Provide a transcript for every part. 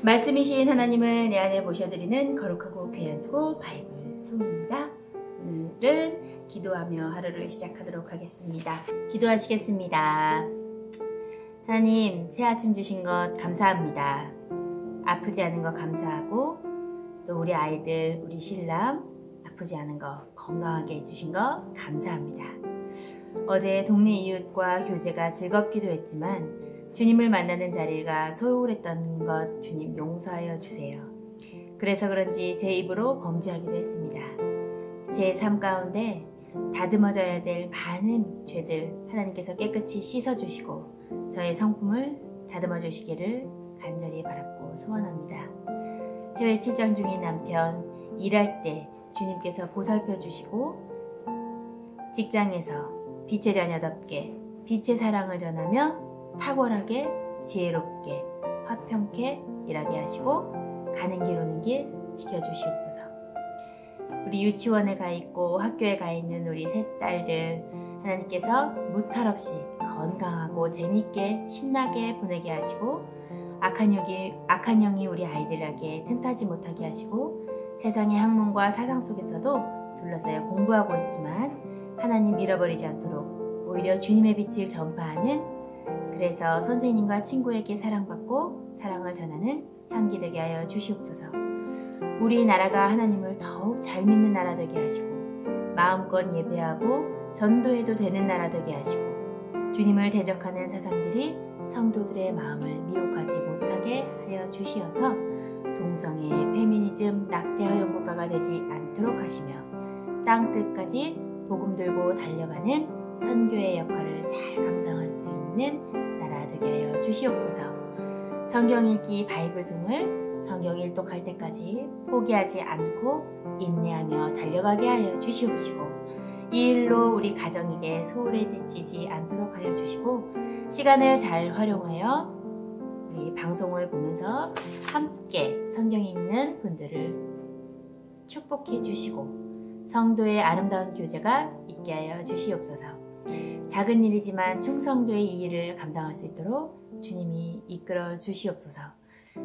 말씀이신 하나님을 내 안에 모셔드리는 거룩하고 귀한 수고 바이블 송입니다. 오늘은 기도하며 하루를 시작하도록 하겠습니다. 기도하시겠습니다. 하나님, 새 아침 주신 것 감사합니다. 아프지 않은 것 감사하고 또 우리 아이들, 우리 신랑 아프지 않은 것 건강하게 해주신 것 감사합니다. 어제 동네 이웃과 교제가 즐겁기도 했지만 주님을 만나는 자리가 소홀했던 것 주님 용서하여 주세요. 그래서 그런지 제 입으로 범죄하기도 했습니다. 제 삶 가운데 다듬어져야 될 많은 죄들 하나님께서 깨끗이 씻어주시고 저의 성품을 다듬어 주시기를 간절히 바랐고 소원합니다. 해외 출장 중인 남편, 일할 때 주님께서 보살펴 주시고 직장에서 빛의 자녀답게 빛의 사랑을 전하며 탁월하게 지혜롭게 화평케 일하게 하시고 가는 길 오는 길 지켜주시옵소서. 우리 유치원에 가 있고 학교에 가 있는 우리 세 딸들 하나님께서 무탈 없이 건강하고 재미있게 신나게 보내게 하시고 악한 영이 우리 아이들에게 틈타지 못하게 하시고 세상의 학문과 사상 속에서도 둘러싸여 공부하고 있지만 하나님 잃어버리지 않도록 오히려 주님의 빛을 전파하는, 그래서 선생님과 친구에게 사랑받고 사랑을 전하는 향기 되게 하여 주시옵소서. 우리나라가 하나님을 더욱 잘 믿는 나라 되게 하시고 마음껏 예배하고 전도해도 되는 나라 되게 하시고 주님을 대적하는 사상들이 성도들의 마음을 미혹하지 못하게 하여 주시어서 동성애, 페미니즘, 낙태 허용 국가가 되지 않도록 하시며 땅끝까지 복음 들고 달려가는 선교의 역할을 잘 감당할 수 있는 나라 되게 하여 주시옵소서. 성경 읽기 바이블송을 성경 일독할 때까지 포기하지 않고 인내하며 달려가게 하여 주시옵시고 이 일로 우리 가정에게 소홀해지지 않도록 하여 주시고 시간을 잘 활용하여 우리 방송을 보면서 함께 성경 읽는 분들을 축복해 주시고 성도의 아름다운 교제가 있게 하여 주시옵소서. 작은 일이지만 충성도의 이 일을 감당할 수 있도록 주님이 이끌어 주시옵소서.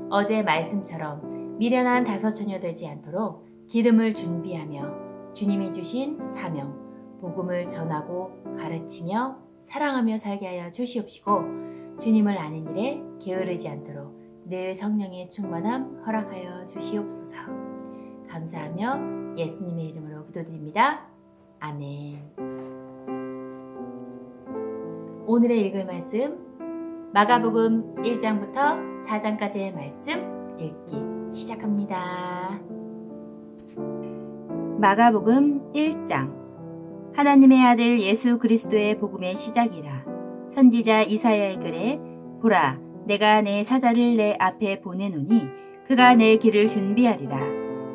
어제 말씀처럼 미련한 다섯처녀 되지 않도록 기름을 준비하며 주님이 주신 사명, 복음을 전하고 가르치며 사랑하며 살게 하여 주시옵시고 주님을 아는 일에 게으르지 않도록 늘 성령의 충만함 허락하여 주시옵소서. 감사하며 예수님의 이름으로 기도드립니다. 아멘. 오늘의 읽을 말씀 마가복음 1장부터 4장까지의 말씀 읽기 시작합니다. 마가복음 1장. 하나님의 아들 예수 그리스도의 복음의 시작이라. 선지자 이사야의 글에 보라, 내가 내 사자를 내 앞에 보내노니 그가 내 길을 준비하리라.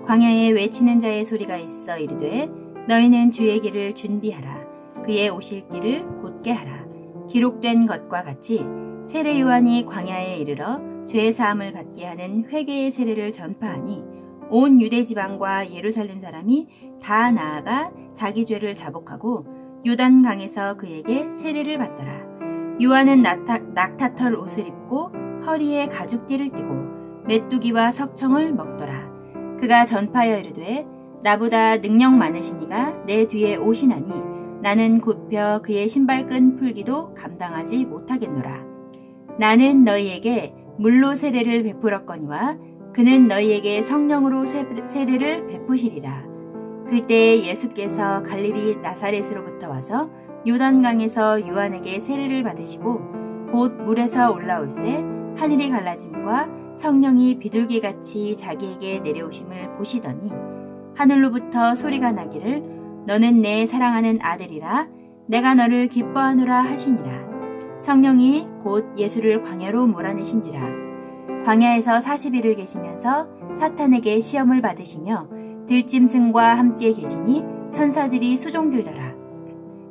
광야에 외치는 자의 소리가 있어 이르되 너희는 주의 길을 준비하라. 그의 오실 길을 곧게 하라. 기록된 것과 같이 세례 요한이 광야에 이르러 죄 사함을 받게 하는 회개의 세례를 전파하니 온 유대 지방과 예루살렘 사람이 다 나아가 자기 죄를 자복하고 요단강에서 그에게 세례를 받더라. 요한은 낙타털 옷을 입고 허리에 가죽띠를 띠고 메뚜기와 석청을 먹더라. 그가 전파하여 이르되 나보다 능력 많으신 이가 내 뒤에 오시나니 나는 굽혀 그의 신발끈 풀기도 감당하지 못하겠노라. 나는 너희에게 물로 세례를 베풀었거니와 그는 너희에게 성령으로 세례를 베푸시리라. 그때 예수께서 갈릴리 나사렛으로부터 와서 요단강에서 요한에게 세례를 받으시고 곧 물에서 올라올새 하늘이 갈라짐과 성령이 비둘기같이 자기에게 내려오심을 보시더니 하늘로부터 소리가 나기를 너는 내 사랑하는 아들이라 내가 너를 기뻐하노라 하시니라. 성령이 곧 예수를 광야로 몰아내신지라. 광야에서 40일을 계시면서 사탄에게 시험을 받으시며 들짐승과 함께 계시니 천사들이 수종들더라.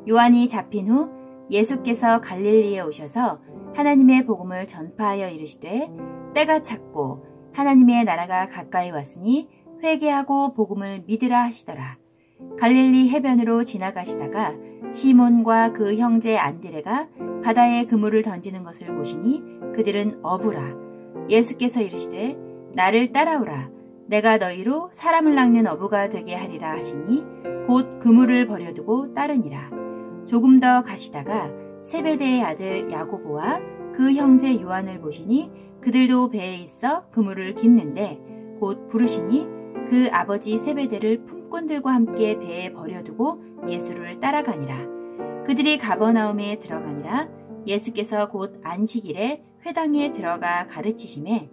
요한이 잡힌 후 예수께서 갈릴리에 오셔서 하나님의 복음을 전파하여 이르시되 때가 찼고 하나님의 나라가 가까이 왔으니 회개하고 복음을 믿으라 하시더라. 갈릴리 해변으로 지나가시다가 시몬과 그 형제 안드레가 바다에 그물을 던지는 것을 보시니 그들은 어부라. 예수께서 이르시되 나를 따라오라. 내가 너희로 사람을 낚는 어부가 되게 하리라 하시니 곧 그물을 버려두고 따르니라. 조금 더 가시다가 세베대의 아들 야고보와 그 형제 요한을 보시니 그들도 배에 있어 그물을 깁는데 곧 부르시니 그 아버지 세베대를 품꾼들과 함께 배에 버려두고 예수를 따라가니라. 그들이 가버나움에 들어가니라. 예수께서 곧 안식일에 회당에 들어가 가르치심에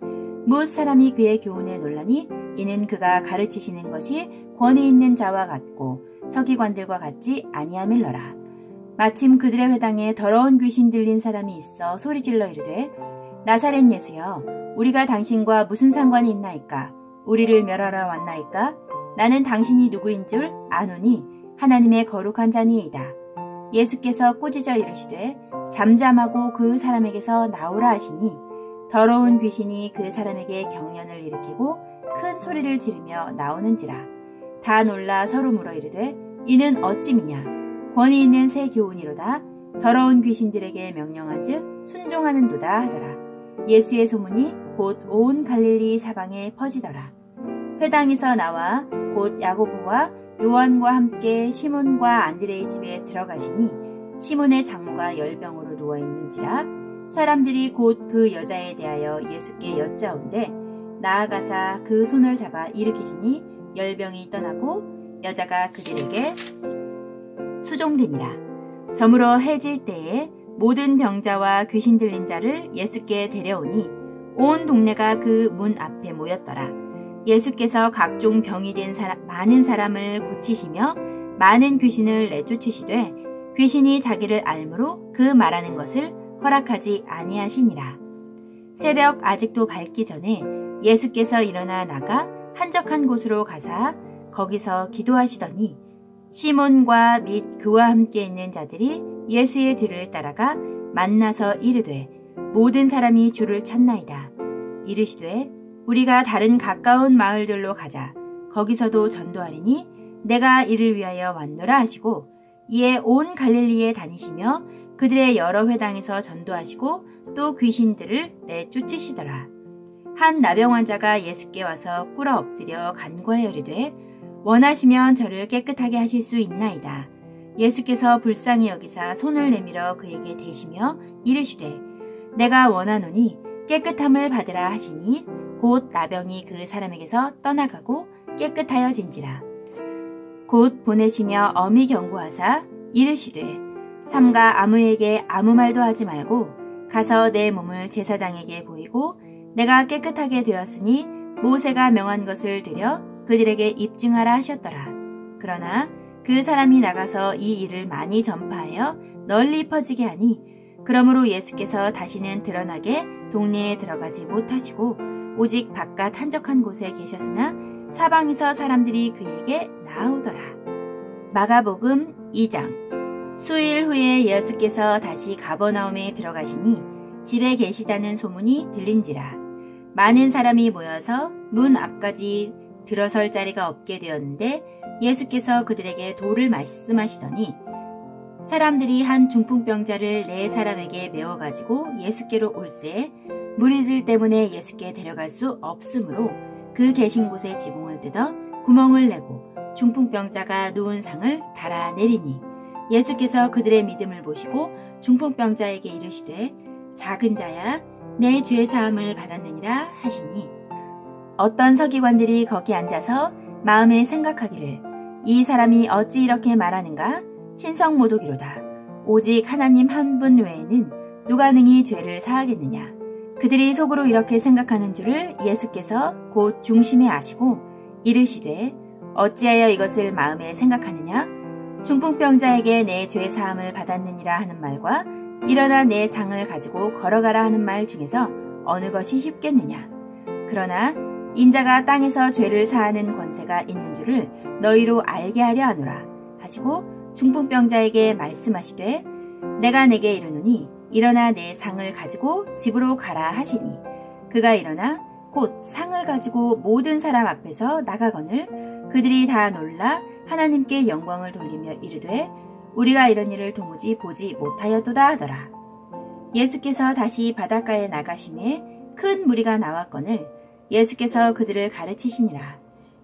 무엇 사람이 그의 교훈에 놀라니 이는 그가 가르치시는 것이 권위 있는 자와 같고 서기관들과 같지 아니하밀러라. 마침 그들의 회당에 더러운 귀신 들린 사람이 있어 소리질러 이르되 나사렛 예수여 우리가 당신과 무슨 상관이 있나이까? 우리를 멸하러 왔나이까? 나는 당신이 누구인 줄 아노니 하나님의 거룩한 자니이다. 예수께서 꾸짖어 이르시되 잠잠하고 그 사람에게서 나오라 하시니 더러운 귀신이 그 사람에게 경련을 일으키고 큰 소리를 지르며 나오는지라. 다 놀라 서로 물어 이르되 이는 어찌미냐? 권위 있는 새 교훈이로다. 더러운 귀신들에게 명령한즉 순종하는도다 하더라. 예수의 소문이 곧 온 갈릴리 사방에 퍼지더라. 회당에서 나와 곧 야고보와 요한과 함께 시몬과 안드레의 집에 들어가시니 시몬의 장모가 열병으로 누워있는지라. 사람들이 곧 그 여자에 대하여 예수께 여짜온대 나아가사 그 손을 잡아 일으키시니 열병이 떠나고 여자가 그들에게 수종되니라. 저물어 해질 때에 모든 병자와 귀신 들린 자를 예수께 데려오니 온 동네가 그 문 앞에 모였더라. 예수께서 각종 병이 된 많은 사람을 고치시며 많은 귀신을 내쫓으시되 귀신이 자기를 알므로 그 말하는 것을 허락하지 아니하시니라. 새벽 아직도 밝기 전에 예수께서 일어나 나가 한적한 곳으로 가사 거기서 기도하시더니 시몬과 및 그와 함께 있는 자들이 예수의 뒤를 따라가 만나서 이르되 모든 사람이 주를 찾나이다. 이르시되 우리가 다른 가까운 마을들로 가자. 거기서도 전도하리니 내가 이를 위하여 왔노라 하시고 이에 온 갈릴리에 다니시며 그들의 여러 회당에서 전도하시고 또 귀신들을 내쫓으시더라. 한 나병 환자가 예수께 와서 꿇어 엎드려 간구하여 이르되 원하시면 저를 깨끗하게 하실 수 있나이다. 예수께서 불쌍히 여기사 손을 내밀어 그에게 대시며 이르시되 내가 원하노니 깨끗함을 받으라 하시니 곧 나병이 그 사람에게서 떠나가고 깨끗하여진지라. 곧 보내시며 엄히 경고하사 이르시되 삼가 아무에게 아무 말도 하지 말고 가서 내 몸을 제사장에게 보이고 내가 깨끗하게 되었으니 모세가 명한 것을 드려 그들에게 입증하라 하셨더라. 그러나 그 사람이 나가서 이 일을 많이 전파하여 널리 퍼지게 하니 그러므로 예수께서 다시는 드러나게 동네에 들어가지 못하시고 오직 바깥 한적한 곳에 계셨으나 사방에서 사람들이 그에게 나아오더라. 마가복음 2장. 수일 후에 예수께서 다시 가버나움에 들어가시니 집에 계시다는 소문이 들린지라. 많은 사람이 모여서 문 앞까지 들어설 자리가 없게 되었는데 예수께서 그들에게 도를 말씀하시더니 사람들이 한 중풍병자를 4사람에게 메워가지고 예수께로 올세 무리들 때문에 예수께 데려갈 수 없으므로 그 계신 곳에 지붕을 뜯어 구멍을 내고 중풍병자가 누운 상을 달아내리니 예수께서 그들의 믿음을 보시고 중풍병자에게 이르시되 작은 자야 내 죄 사함을 받았느니라 하시니 어떤 서기관들이 거기 앉아서 마음에 생각하기를 이 사람이 어찌 이렇게 말하는가 신성모독이로다. 오직 하나님 한 분 외에는 누가 능히 죄를 사하겠느냐. 그들이 속으로 이렇게 생각하는 줄을 예수께서 곧 중심에 아시고 이르시되 어찌하여 이것을 마음에 생각하느냐. 중풍병자에게 내 죄 사함을 받았느니라 하는 말과 일어나 내 상을 가지고 걸어가라 하는 말 중에서 어느 것이 쉽겠느냐. 그러나 인자가 땅에서 죄를 사하는 권세가 있는 줄을 너희로 알게 하려 하노라 하시고 중풍병자에게 말씀하시되 내가 내게 이르노니 일어나 내 상을 가지고 집으로 가라 하시니 그가 일어나 곧 상을 가지고 모든 사람 앞에서 나가거늘 그들이 다 놀라 하나님께 영광을 돌리며 이르되 우리가 이런 일을 도무지 보지 못하였도다 하더라. 예수께서 다시 바닷가에 나가심에 큰 무리가 나왔거늘 예수께서 그들을 가르치시니라.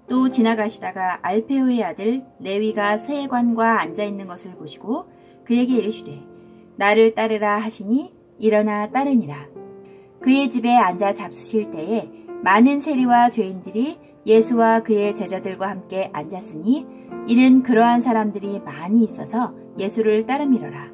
또 지나가시다가 알페오의 아들 레위가 세관과 앉아있는 것을 보시고 그에게 이르시되 나를 따르라 하시니 일어나 따르니라. 그의 집에 앉아 잡수실 때에 많은 세리와 죄인들이 예수와 그의 제자들과 함께 앉았으니 이는 그러한 사람들이 많이 있어서 예수를 따름이러라.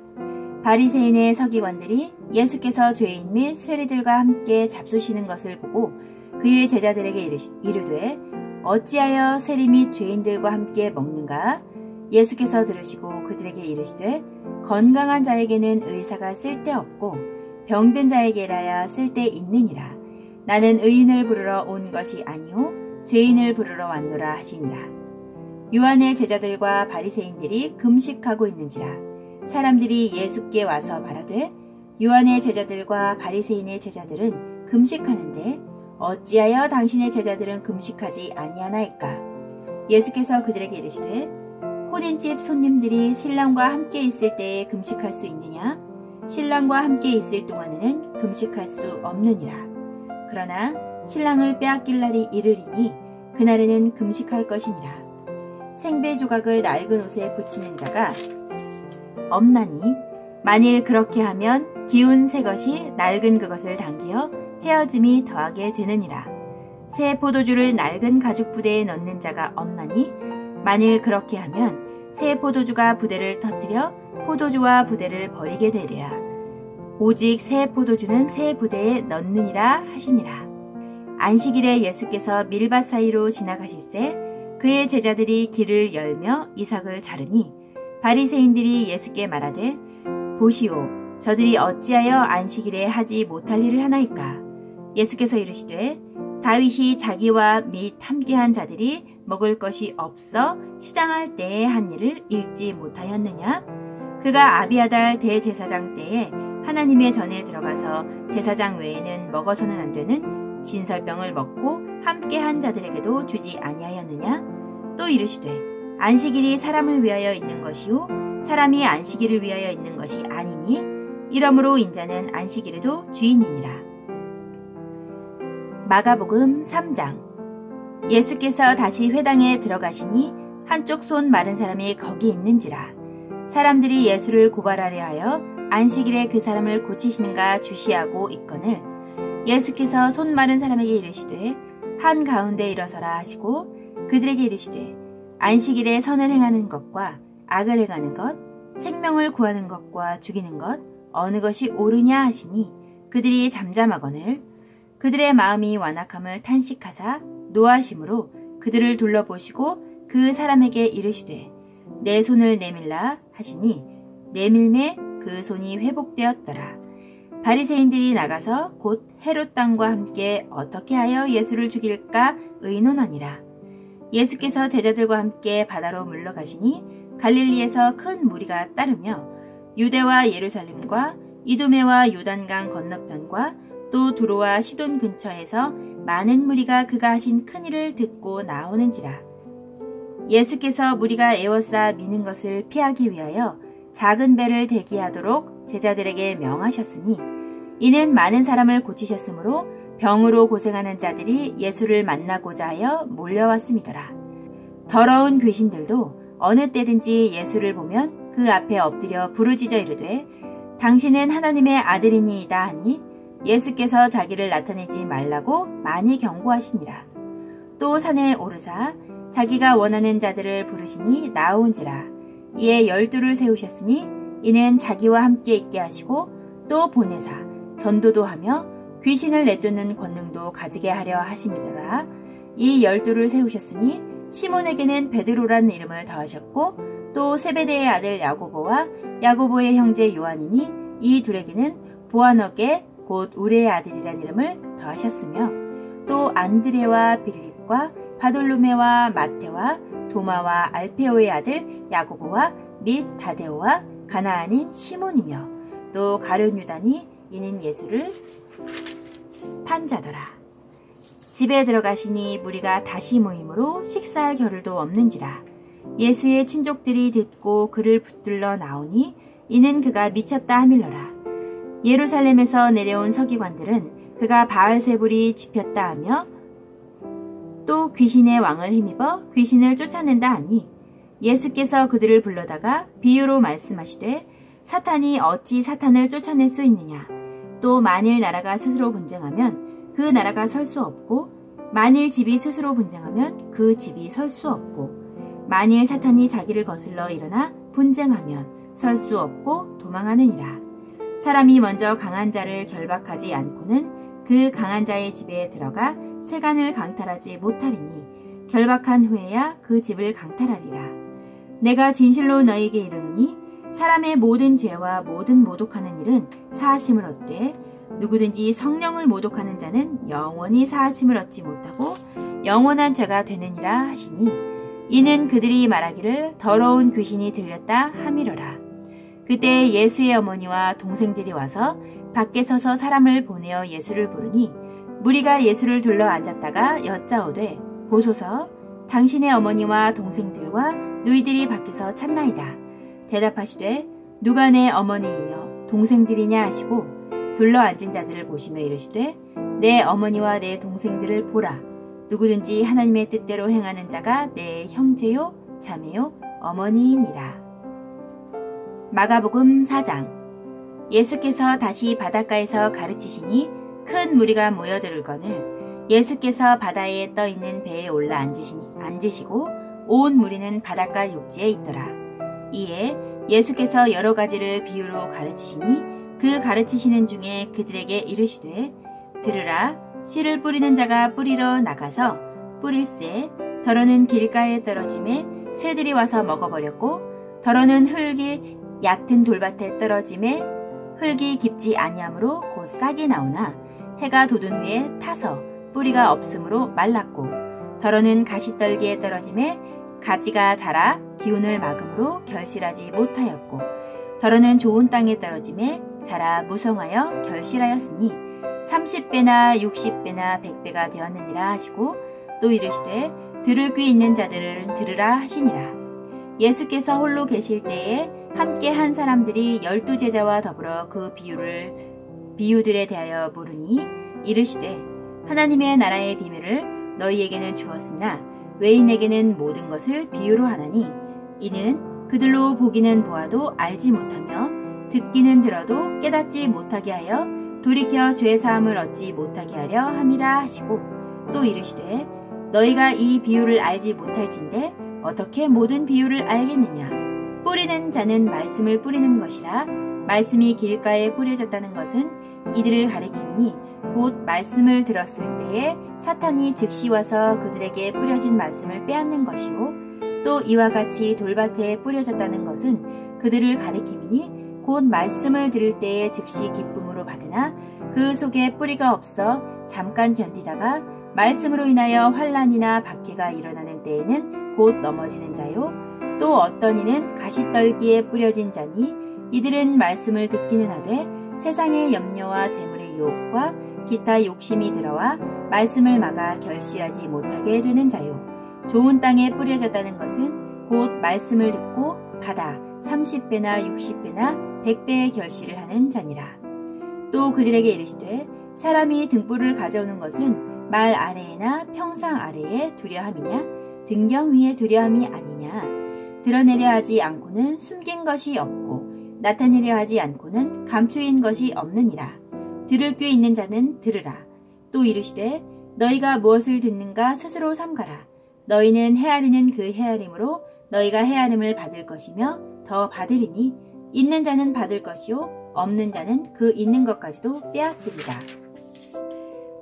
바리새인의 서기관들이 예수께서 죄인 및 세리들과 함께 잡수시는 것을 보고 그의 제자들에게 이르되 어찌하여 세리 및 죄인들과 함께 먹는가? 예수께서 들으시고 그들에게 이르시되 건강한 자에게는 의사가 쓸데없고 병든 자에게라야 쓸데있느니라. 나는 의인을 부르러 온 것이 아니요 죄인을 부르러 왔노라 하시니라. 요한의 제자들과 바리새인들이 금식하고 있는지라. 사람들이 예수께 와서 말하되 요한의 제자들과 바리새인의 제자들은 금식하는데 어찌하여 당신의 제자들은 금식하지 아니하나이까? 예수께서 그들에게 이르시되 혼인집 손님들이 신랑과 함께 있을 때에 금식할 수 있느냐? 신랑과 함께 있을 동안에는 금식할 수 없느니라. 그러나 신랑을 빼앗길 날이 이르리니 그날에는 금식할 것이니라. 생배 조각을 낡은 옷에 붙이는 자가 없나니 만일 그렇게 하면 기운 새 것이 낡은 그것을 당기어 헤어짐이 더하게 되느니라. 새 포도주를 낡은 가죽 부대에 넣는 자가 없나니 만일 그렇게 하면 새 포도주가 부대를 터뜨려 포도주와 부대를 버리게 되리라. 오직 새 포도주는 새 부대에 넣느니라 하시니라. 안식일에 예수께서 밀밭 사이로 지나가실새 그의 제자들이 길을 열며 이삭을 자르니 바리새인들이 예수께 말하되 보시오 저들이 어찌하여 안식일에 하지 못할 일을 하나이까? 예수께서 이르시되 다윗이 자기와 및 함께한 자들이 먹을 것이 없어 시장할 때에 한 일을 읽지 못하였느냐? 그가 아비아달 대제사장 때에 하나님의 전에 들어가서 제사장 외에는 먹어서는 안 되는 진설병을 먹고 함께한 자들에게도 주지 아니하였느냐? 또 이르시되 안식일이 사람을 위하여 있는 것이요 사람이 안식일을 위하여 있는 것이 아니니 이러므로 인자는 안식일에도 주인이니라. 마가복음 3장. 예수께서 다시 회당에 들어가시니 한쪽 손 마른 사람이 거기 있는지라. 사람들이 예수를 고발하려 하여 안식일에 그 사람을 고치시는가 주시하고 있거늘 예수께서 손 마른 사람에게 이르시되 한 가운데 일어서라 하시고 그들에게 이르시되 안식일에 선을 행하는 것과 악을 행하는 것 생명을 구하는 것과 죽이는 것 어느 것이 옳으냐 하시니 그들이 잠잠하거늘 그들의 마음이 완악함을 탄식하사 노하심으로 그들을 둘러보시고 그 사람에게 이르시되 내 손을 내밀라 하시니 내밀매 그 손이 회복되었더라. 바리새인들이 나가서 곧 헤롯 당과 함께 어떻게 하여 예수를 죽일까 의논하니라. 예수께서 제자들과 함께 바다로 물러가시니 갈릴리에서 큰 무리가 따르며 유대와 예루살렘과 이두메와 요단강 건너편과 또 두로와 시돈 근처에서 많은 무리가 그가 하신 큰일을 듣고 나오는지라. 예수께서 무리가 에워싸 미는 것을 피하기 위하여 작은 배를 대기하도록 제자들에게 명하셨으니 이는 많은 사람을 고치셨으므로 병으로 고생하는 자들이 예수를 만나고자 하여 몰려왔음이더라. 더러운 귀신들도 어느 때든지 예수를 보면 그 앞에 엎드려 부르짖어 이르되 당신은 하나님의 아들이니이다 하니 예수께서 자기를 나타내지 말라고 많이 경고하시니라. 또 산에 오르사 자기가 원하는 자들을 부르시니 나온지라. 이에 12를 세우셨으니 이는 자기와 함께 있게 하시고 또 보내사 전도도 하며 귀신을 내쫓는 권능도 가지게 하려 하심이라. 이 12를 세우셨으니 시몬에게는 베드로라는 이름을 더하셨고 또 세베대의 아들 야고보와 야고보의 형제 요한이니 이 둘에게는 보아너게 곧 우레의 아들이라는 이름을 더하셨으며 또 안드레와 빌립과 바돌로메와 마테와 도마와 알페오의 아들 야고보와 및 다데오와 가나안인 시몬이며 또 가룟 유다니 이는 예수를 판 자더라. 집에 들어가시니 무리가 다시 모임으로 식사할 겨를도 없는지라. 예수의 친족들이 듣고 그를 붙들러 나오니 이는 그가 미쳤다 하밀러라. 예루살렘에서 내려온 서기관들은 그가 바알세불이 집혔다 하며 또 귀신의 왕을 힘입어 귀신을 쫓아낸다 하니 예수께서 그들을 불러다가 비유로 말씀하시되 사탄이 어찌 사탄을 쫓아낼 수 있느냐. 또 만일 나라가 스스로 분쟁하면 그 나라가 설 수 없고 만일 집이 스스로 분쟁하면 그 집이 설 수 없고 만일 사탄이 자기를 거슬러 일어나 분쟁하면 설 수 없고 도망하느니라. 사람이 먼저 강한 자를 결박하지 않고는 그 강한 자의 집에 들어가 세간을 강탈하지 못하리니 결박한 후에야 그 집을 강탈하리라. 내가 진실로 너희에게 이르노니 사람의 모든 죄와 모든 모독하는 일은 사하심을 얻되 누구든지 성령을 모독하는 자는 영원히 사하심을 얻지 못하고 영원한 죄가 되느니라 하시니 이는 그들이 말하기를 더러운 귀신이 들렸다 함이로라. 그때 예수의 어머니와 동생들이 와서 밖에 서서 사람을 보내어 예수를 부르니 무리가 예수를 둘러 앉았다가 여짜오되 보소서 당신의 어머니와 동생들과 너희들이 밖에서 찾나이다. 대답하시되 누가 내 어머니이며 동생들이냐 하시고 둘러 앉은 자들을 보시며 이르시되 내 어머니와 내 동생들을 보라. 누구든지 하나님의 뜻대로 행하는 자가 내 형제요 자매요 어머니이니라. 마가복음 4장. 예수께서 다시 바닷가에서 가르치시니 큰 무리가 모여들거늘 예수께서 바다에 떠있는 배에 올라 앉으시고 온 무리는 바닷가 육지에 있더라. 이에 예수께서 여러 가지를 비유로 가르치시니 그 가르치시는 중에 그들에게 이르시되 들으라. 씨를 뿌리는 자가 뿌리러 나가서 뿌릴새 더러는 길가에 떨어짐에 새들이 와서 먹어버렸고 더러는 흙이 얕은 돌밭에 떨어짐에 흙이 깊지 아니하므로 곧 싹이 나오나 해가 돋은 후에 타서 뿌리가 없으므로 말랐고 더러는 가시떨기에 떨어짐에 가지가 자라 기운을 막음으로 결실하지 못하였고 더러는 좋은 땅에 떨어짐에 자라 무성하여 결실하였으니 30배나 60배나 100배가 되었느니라 하시고 또 이르시되 들을 귀 있는 자들은 들으라 하시니라. 예수께서 홀로 계실 때에 함께 한 사람들이 12제자와 더불어 그 비유들에 대하여 물으니 이르시되 하나님의 나라의 비밀을 너희에게는 주었으나 외인에게는 모든 것을 비유로 하나니 이는 그들로 보기는 보아도 알지 못하며 듣기는 들어도 깨닫지 못하게 하여 돌이켜 죄사함을 얻지 못하게 하려 함이라 하시고 또 이르시되 너희가 이 비유를 알지 못할진대 어떻게 모든 비유를 알겠느냐. 뿌리는 자는 말씀을 뿌리는 것이라 말씀이 길가에 뿌려졌다는 것은 이들을 가리키니 곧 말씀을 들었을 때에 사탄이 즉시 와서 그들에게 뿌려진 말씀을 빼앗는 것이요 또 이와 같이 돌밭에 뿌려졌다는 것은 그들을 가리키니 곧 말씀을 들을 때에 즉시 기쁨으로 받으나 그 속에 뿌리가 없어 잠깐 견디다가 말씀으로 인하여 환난이나 박해가 일어나는 때에는 곧 넘어지는 자요 또 어떤 이는 가시떨기에 뿌려진 자니 이들은 말씀을 듣기는 하되 세상의 염려와 재물의 유혹과 기타 욕심이 들어와 말씀을 막아 결실하지 못하게 되는 자요 좋은 땅에 뿌려졌다는 것은 곧 말씀을 듣고 받아 30배나 60배나 100배의 결실을 하는 자니라. 또 그들에게 이르시되 사람이 등불을 가져오는 것은 말 아래에나 평상 아래에 두려함이냐 등경 위에 두려함이 아니냐. 드러내려 하지 않고는 숨긴 것이 없고 나타내려 하지 않고는 감추인 것이 없느니라. 들을 귀 있는 자는 들으라. 또 이르시되 너희가 무엇을 듣는가 스스로 삼가라. 너희는 헤아리는 그 헤아림으로 너희가 헤아림을 받을 것이며 더 받으리니 있는 자는 받을 것이요 없는 자는 그 있는 것까지도 빼앗기리라.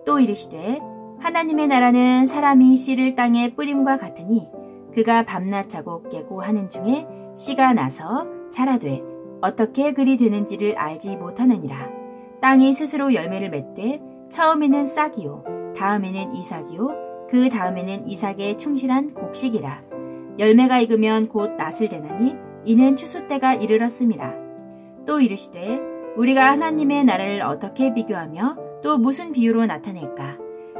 또 이르시되 하나님의 나라는 사람이 씨를 땅에 뿌림과 같으니 그가 밤낮 자고 깨고 하는 중에 씨가 나서 자라되 어떻게 그리 되는지를 알지 못하느니라. 땅이 스스로 열매를 맺되 처음에는 싹이요 다음에는 이삭이요 그 다음에는 이삭에 충실한 곡식이라. 열매가 익으면 곧 낫을 대나니 이는 추수 때가 이르렀음이라. 또 이르시되 우리가 하나님의 나라를 어떻게 비교하며 또 무슨 비유로 나타낼까.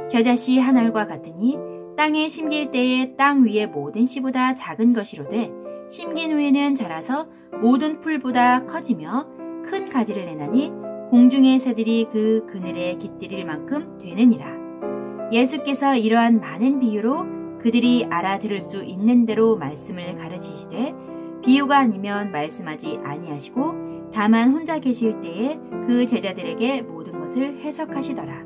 겨자씨 한 알과 같으니 땅에 심길 때에 땅 위의 모든 씨보다 작은 것이로되 심긴 후에는 자라서 모든 풀보다 커지며 큰 가지를 내나니 공중의 새들이 그 그늘에 깃들일 만큼 되느니라. 예수께서 이러한 많은 비유로 그들이 알아들을 수 있는 대로 말씀을 가르치시되 비유가 아니면 말씀하지 아니하시고 다만 혼자 계실 때에 그 제자들에게 모든 것을 해석하시더라.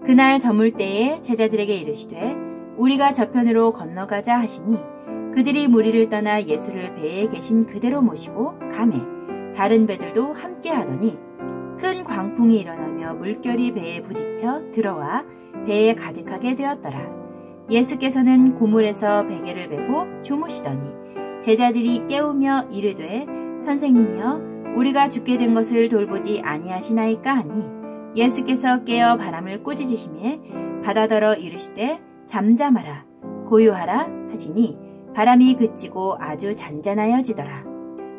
그날 저물 때에 제자들에게 이르시되 우리가 저편으로 건너가자 하시니 그들이 무리를 떠나 예수를 배에 계신 그대로 모시고 가매 다른 배들도 함께 하더니 큰 광풍이 일어나며 물결이 배에 부딪혀 들어와 배에 가득하게 되었더라. 예수께서는 고물에서 베개를 메고 주무시더니 제자들이 깨우며 이르되 선생님이여 우리가 죽게 된 것을 돌보지 아니하시나이까 하니 예수께서 깨어 바람을 꾸짖으시매 바다더러 이르시되 잠잠하라 고요하라 하시니 바람이 그치고 아주 잔잔하여지더라.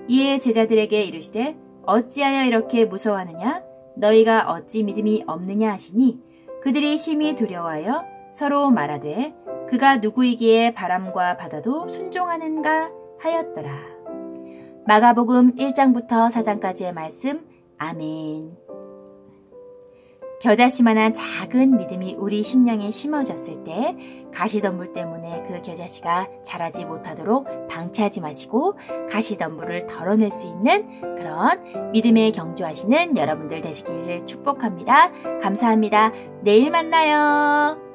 이에 제자들에게 이르시되 어찌하여 이렇게 무서워하느냐 너희가 어찌 믿음이 없느냐 하시니 그들이 심히 두려워하여 서로 말하되 그가 누구이기에 바람과 바다도 순종하는가 하였더라. 마가복음 1장부터 4장까지의 말씀. 아멘. 겨자씨만한 작은 믿음이 우리 심령에 심어졌을 때 가시덤불 때문에 그 겨자씨가 자라지 못하도록 방치하지 마시고 가시덤불을 덜어낼 수 있는 그런 믿음에 경주하시는 여러분들 되시기를 축복합니다. 감사합니다. 내일 만나요.